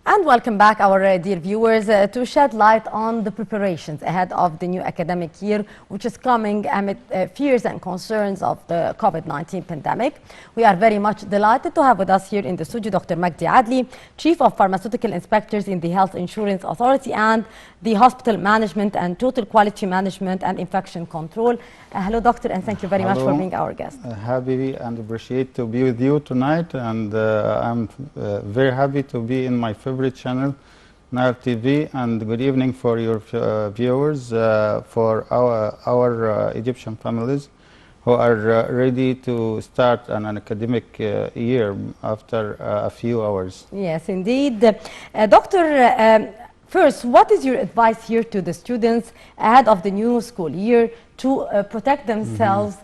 And welcome back, our dear viewers, to shed light on the preparations ahead of the new academic year, which is coming amid fears and concerns of the COVID-19 pandemic. We are very much delighted to have with us here in the studio Dr. Magdy Adly, Chief of Pharmaceutical Inspectors in the Health Insurance Authority and the Hospital Management and Total Quality Management and Infection Control. Hello, Doctor, and thank you very much for being our guest. Happy and appreciate to be with you tonight, and I'm very happy to be in my favorite channel, Nile TV, and good evening for your viewers, for our Egyptian families who are ready to start an academic year after a few hours. Yes, indeed. Doctor, first, what is your advice here to the students ahead of the new school year to protect themselves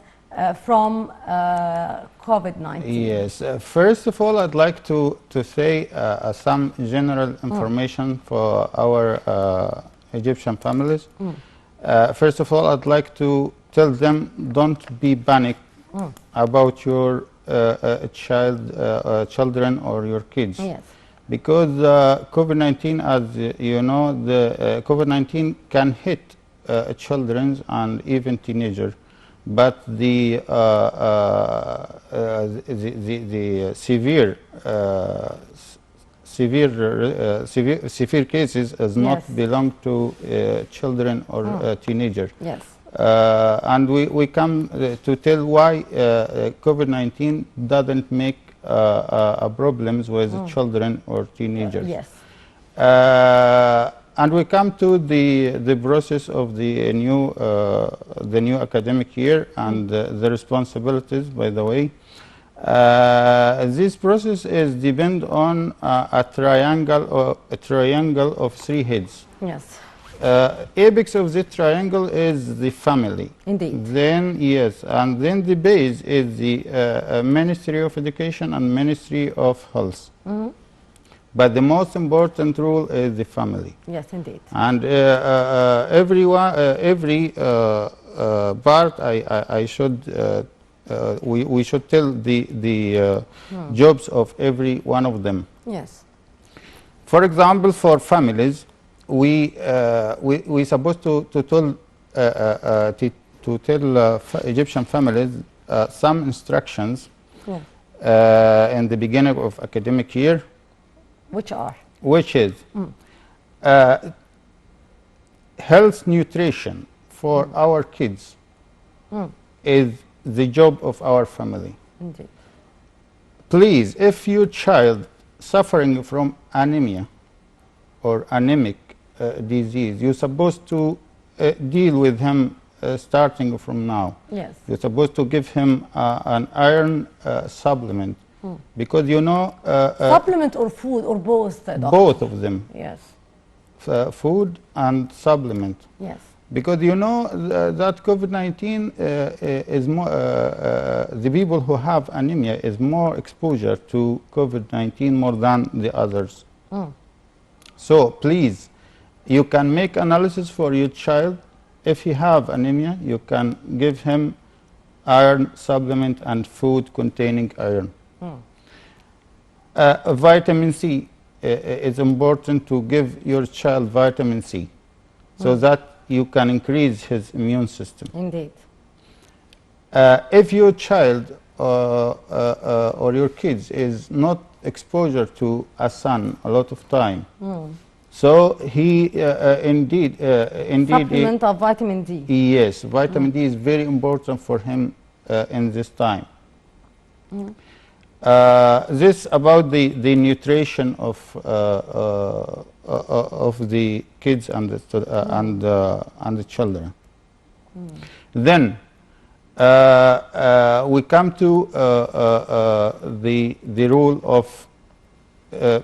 from COVID-19? Yes, first of all, I'd like to say some general information for our Egyptian families. First of all, I'd like to tell them don't be panic about your children or your kids. Yes. Because COVID-19, as you know, the COVID-19 can hit children and even teenagers, but the severe cases does not belong to children or teenagers. Yes. And we come to tell why COVID-19 doesn't make problems with children or teenagers. Yes. And we come to the process of the new academic year and the responsibilities, by the way. This process is depend on a triangle of three heads. Yes. Apex of the triangle is the family. Indeed. Then, yes, and then the base is the Ministry of Education and Ministry of Health. But the most important rule is the family. Yes, indeed. And every part we should tell the jobs of every one of them. Yes. For example, for families, we supposed to tell Egyptian families some instructions in the beginning of academic year. Which are? Which is health nutrition for our kids is the job of our family. Indeed. Please, if your child suffering from anemia or anemic disease, you're supposed to deal with him starting from now. Yes. You're supposed to give him an iron supplement. Because you know... supplement or food or both? Both of them. Yes. Food and supplement. Yes. Because you know that COVID-19 is more... the people who have anemia is more exposure to COVID-19 more than the others. So please, you can make analysis for your child. If he have anemia, you can give him iron supplement and food containing iron. Vitamin C is important to give your child vitamin C so that you can increase his immune system. Indeed. If your child or your kids is not exposure to a sun a lot of time, so he indeed supplement of vitamin D. Yes, vitamin D is very important for him in this time. This about the nutrition of the kids and the children. Then we come to the rule of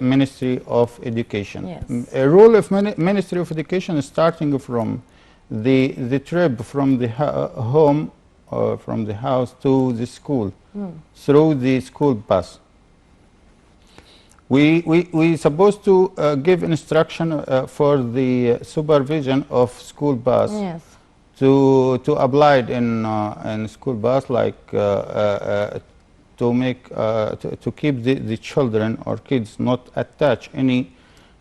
Ministry of Education. Yes. A rule of Ministry of Education is starting from the trip from the home or from the house to the school through the school bus. We supposed to give instruction for the supervision of school bus. Yes. To apply in school bus, like to make to keep the children or kids not attach any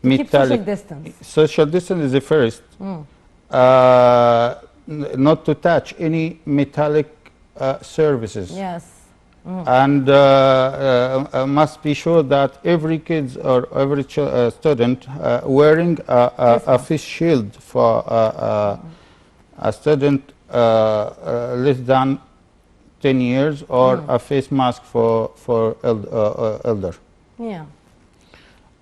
keep social distance. Social distance is the first. Not to touch any metallic surfaces. Yes. And must be sure that every kid or every student wearing a face shield for a student less than 10 years, or a face mask for elder. Yeah.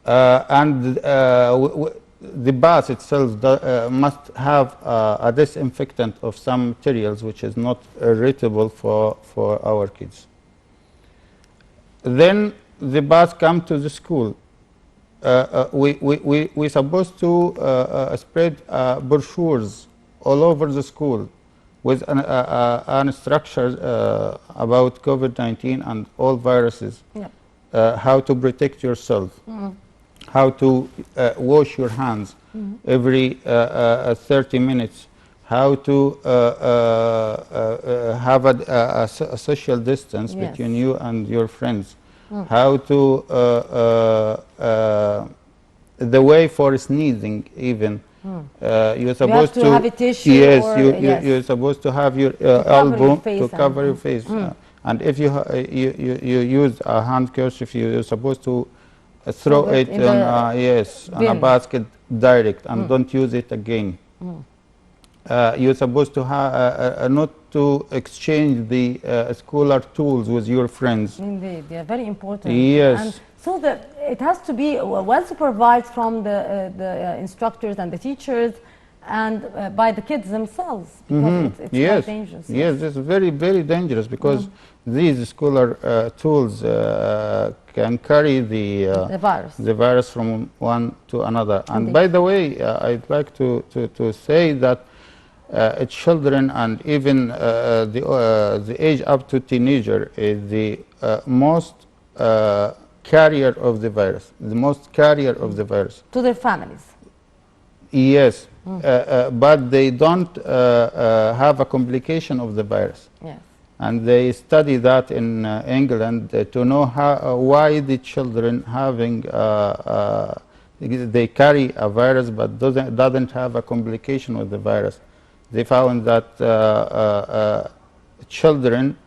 And the bath itself must have a disinfectant of some materials which is not irritable for our kids. Then the bath come to the school. We supposed to spread brochures all over the school with an structure about COVID-19 and all viruses. Yep. How to protect yourself, how to wash your hands every 30 minutes, how to have a social distance between you and your friends, how to the way for sneezing even. You're supposed to have a tissue. Yes, or, you're supposed to have your elbow to cover your face. And if you use a handkerchief, you're supposed to throw it on on a basket direct, and don't use it again. You're supposed to have not to exchange the scholar tools with your friends. Indeed, they are very important. Yes. And so it has to be well supervised from the instructors and the teachers, and by the kids themselves, because it's quite dangerous. Yes, it's very, very dangerous, because these scholar tools can carry the virus from one to another. And by the way, I'd like to say that children and even the age up to teenager is the most carrier of the virus, to their families. Yes, but they don't have a complication of the virus. Yes. And they study that in England to know why the children having they carry a virus but doesn't have a complication with the virus. They found that children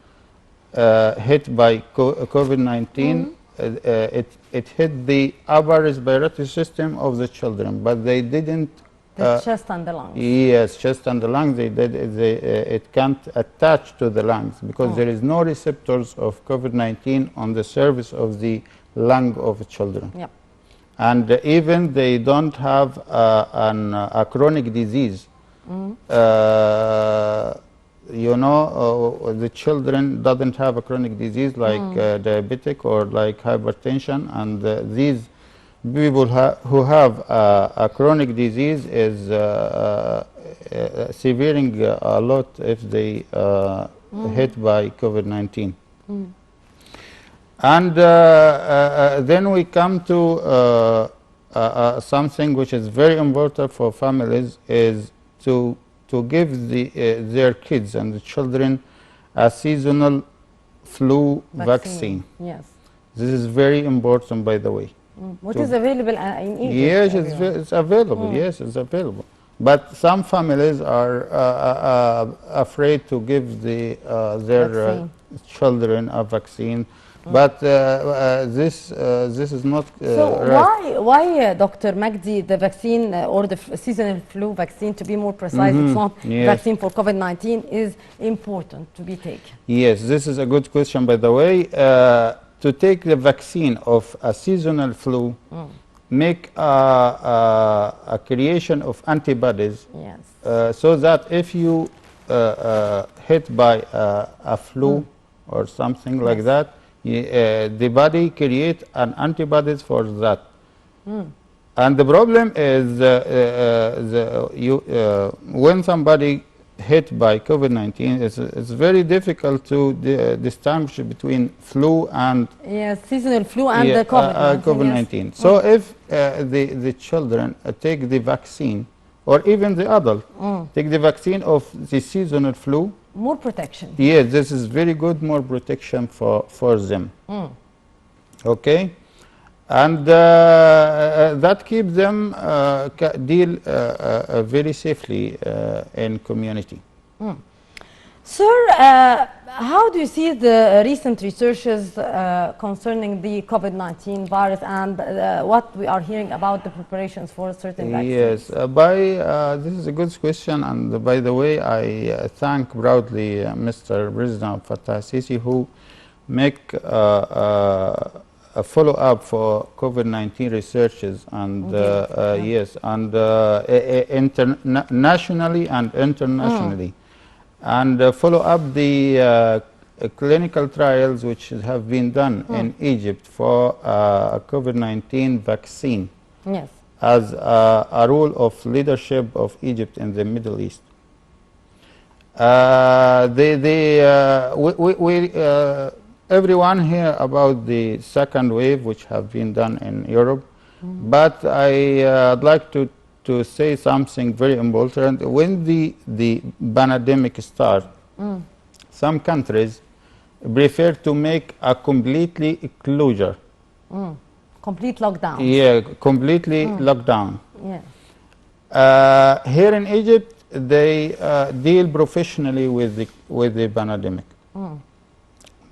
hit by COVID-19, it hit the upper respiratory system of the children, but they didn't. The chest and the lungs. Yes, chest and the lungs. It can't attach to the lungs, because there is no receptors of COVID-19 on the surface of the lung of children. Yep. And even they don't have a chronic disease. You know, the children doesn't have a chronic disease like diabetic or like hypertension, and these people who have a chronic disease is severing a lot if they hit by COVID-19. And then we come to something which is very important for families, is to give their kids and the children a seasonal flu vaccine. Yes. This is very important, by the way. Which is available in Egypt? Yes, it's available. Yes, it's available. But some families are afraid to give their children a vaccine. But this is not so why Dr. Magdy, the vaccine or the seasonal flu vaccine, to be more precise, it's not vaccine for COVID-19, is important to be taken? Yes, this is a good question, by the way. To take the vaccine of a seasonal flu, make a creation of antibodies, so that if you hit by a flu or something like that, the body create an antibodies for that. And the problem is when somebody hit by COVID-19, it's very difficult to distinguish between flu and seasonal flu and the COVID-19. So if the children take the vaccine, or even the adult take the vaccine of the seasonal flu, more protection. Yes, this is very good, more protection for them. Okay, And that keeps them deal very safely in community. Sir, how do you see the recent researches concerning the COVID-19 virus and what we are hearing about the preparations for certain vaccines? Yes, this is a good question, and by the way, I thank proudly Mr. President Fattah Sisi, who make a follow-up for COVID-19 researches, and yes, and nationally and internationally, and follow up the clinical trials which have been done in Egypt for COVID-19 vaccine. Yes. As a role of leadership of Egypt in the Middle East. Everyone hear about the second wave which have been done in Europe, but I'd like to say something very important. When the pandemic start, some countries prefer to make a completely closure. Complete lockdown. Yeah, completely lockdown. Yeah. Here in Egypt, they deal professionally with the pandemic.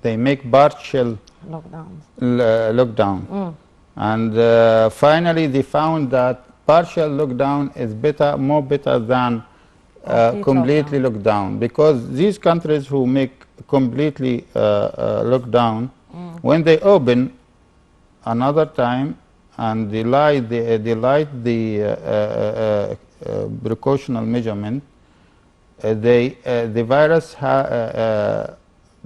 They make partial lockdown. And finally, they found that partial lockdown is more better than completely lockdown, because these countries who make completely lockdown, when they open another time and they light the precautional measurement, the virus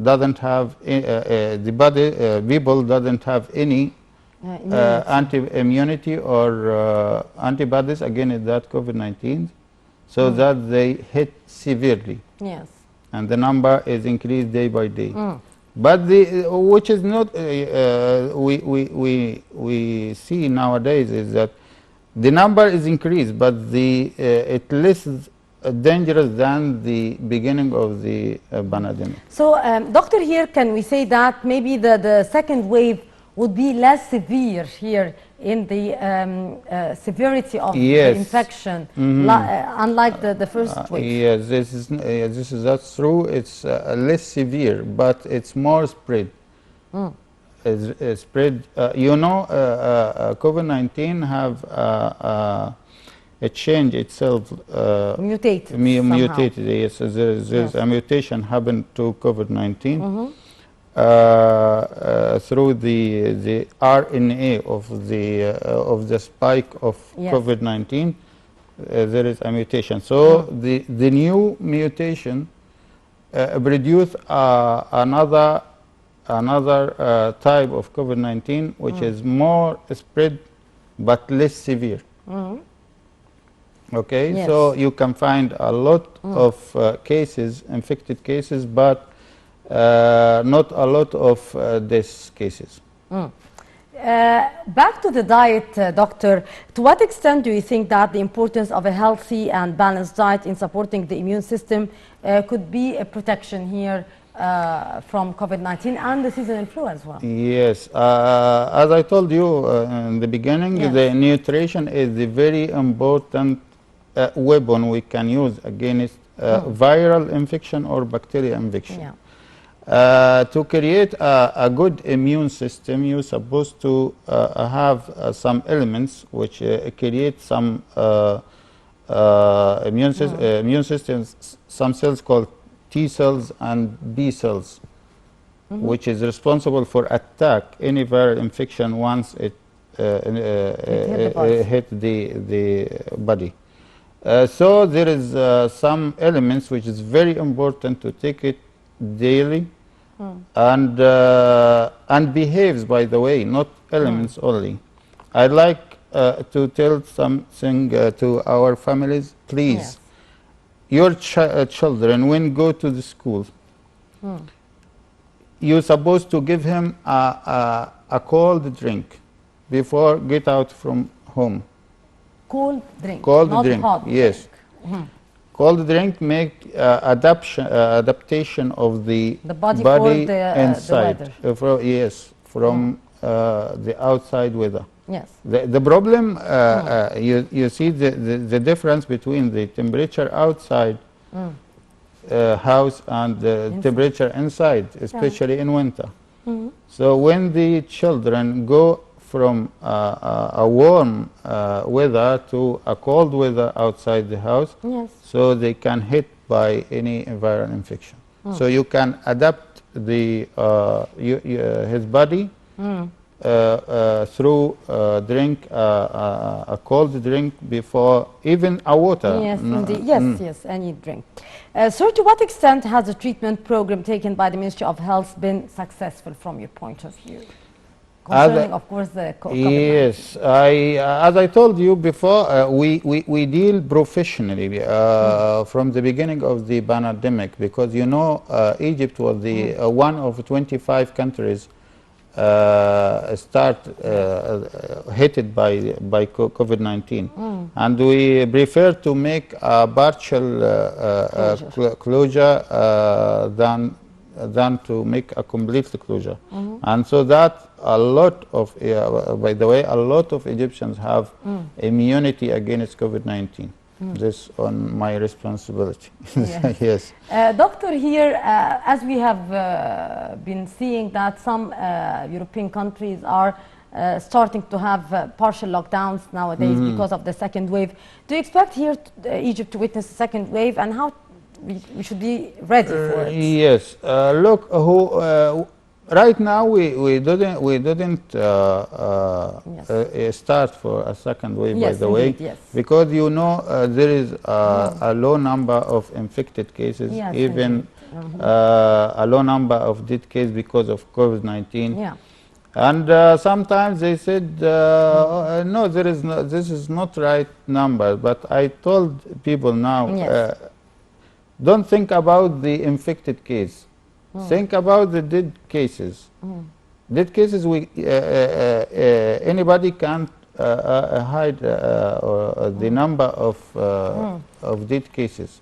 doesn't have the body people doesn't have any immunity or antibodies against that COVID-19, so that they hit severely. Yes. And the number is increased day by day. But which is not we see nowadays is that the number is increased, but it less dangerous than the beginning of the pandemic. So, doctor, here can we say that maybe the second wave would be less severe here in the severity of the infection, unlike the first wave? Yes, that's true. It's less severe, but it's more spread. It's spread. You know, COVID-19 have it changed itself. Mutated. Mutated. Yes, there's a mutation happened to COVID-19. Through the RNA of the spike of COVID-19, there is a mutation. So the new mutation produce another type of COVID-19, which is more spread but less severe. Okay, yes. So you can find a lot of cases, infected cases, but not a lot of these cases. Back to the diet, doctor, to what extent do you think that the importance of a healthy and balanced diet in supporting the immune system could be a protection here from COVID-19 and the seasonal flu as well? Yes, as I told you in the beginning, the nutrition is the very important weapon we can use against viral infection or bacterial infection. To create a good immune system, you're supposed to have some elements which create some immune systems, some cells called T cells and B cells, which is responsible for attack any viral infection once it hit the body. So there is some elements which is very important to take it daily, and behaves, by the way, not elements only. I'd like to tell something to our families. Please, your children, when go to the school, you're supposed to give him a cold drink before get out from home. Cold drink, cold not drink, hot yes. drink. Cold drink make adaptation of the body for the inside. weather. From the outside weather. Yes. The problem, you see the difference between the temperature outside house and the temperature inside, especially in winter. So when the children go from a warm weather to a cold weather outside the house, so they can hit by any viral infection. So you can adapt the his body through drink a cold drink before even a water. Yes, indeed. Yes, any drink. Sir, to what extent has the treatment program taken by the Ministry of Health been successful from your point of view? Concerning, of course, the COVID-19. Yes, as I told you before, we deal professionally from the beginning of the pandemic, because you know Egypt was the one of 25 countries hit by COVID-19, and we prefer to make a partial closure than to make a complete closure. And so that a lot of, by the way, a lot of Egyptians have immunity against COVID-19. This on my responsibility. Yes. Doctor, here, as we have been seeing that some European countries are starting to have partial lockdowns nowadays because of the second wave. Do you expect here Egypt to witness a second wave, and how we should be ready for it? Yes. Look, right now we didn't start for a second wave, by the way, because you know there is a low number of infected cases, even a low number of dead cases because of COVID-19. And sometimes they said, no, this is not right number. But I told people now, don't think about the infected case. Think about the dead cases. Dead cases, anybody can hide the number of dead cases.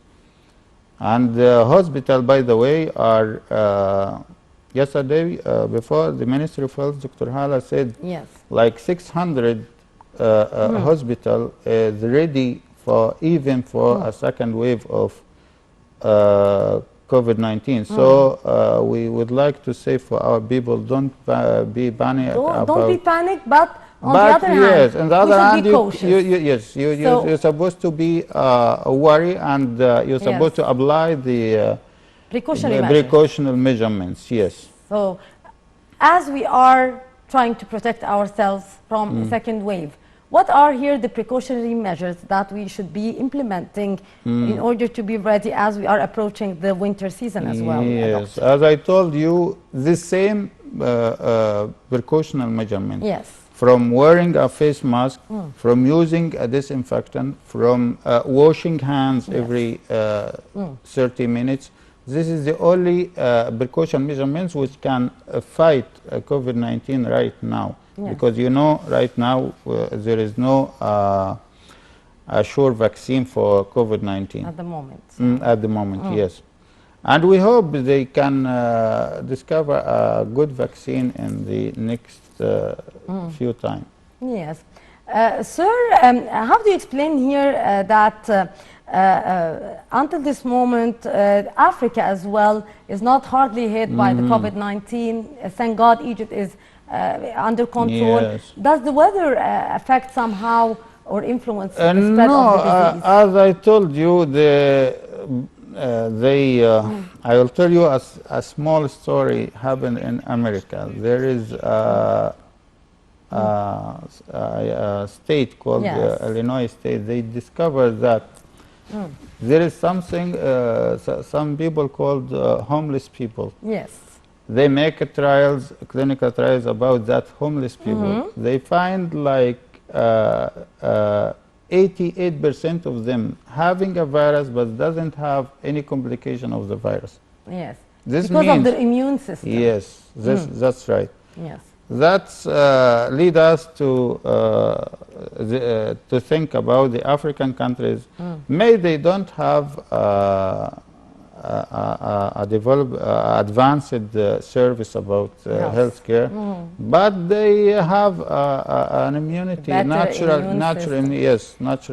And the hospital, by the way, are yesterday, before the Ministry of Health, Dr. Hala said, like 600 hospital is ready for even for a second wave of COVID-19. So we would like to say for our people, don't be panicked. Don't be panicked, but on the other hand, on the other hand, you're supposed to be worried, and you're supposed to apply the precautionary measurements. Yes. So, as we are trying to protect ourselves from a second wave, what are here the precautionary measures that we should be implementing in order to be ready as we are approaching the winter season as well? Yes, as I told you, the same precautionary measurement. From wearing a face mask, from using a disinfectant, from washing hands every 30 minutes. This is the only precaution measurements which can fight COVID-19 right now. Because you know, right now there is no a sure vaccine for COVID-19. At the moment. At the moment, yes. And we hope they can discover a good vaccine in the next few time. Yes. Sir, how do you explain here that until this moment, Africa as well is not hardly hit by the COVID-19. Thank God Egypt is under control. Does the weather affect somehow or influence the spread of the disease? As I told you, I will tell you a small story happened in America. There is a state called Illinois State. They discovered that there is something, some people called homeless people. They make trials, clinical trials about that homeless people. They find like 88% of them having a virus but doesn't have any complication of the virus. This because means, of the immune system. That's right. That's lead us to think about the African countries. May they don't have advanced service about healthcare, but they have an immunity, natural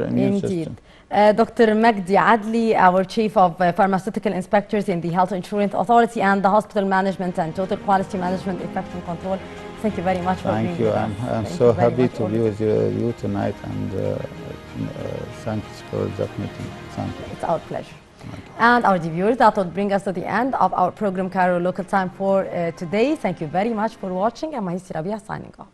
immune system. Dr. Magdy Adly, our Chief of Pharmaceutical Inspectors in the Health Insurance Authority and the Hospital Management and Total Quality Management Infection Control. Thank you very much for being with us. I'm so happy to be with you tonight, and thanks for that meeting. Thank you. It's our pleasure. And our viewers, that would bring us to the end of our program Cairo Local Time for today. Thank you very much for watching. I'm Mahisi Rabia signing off.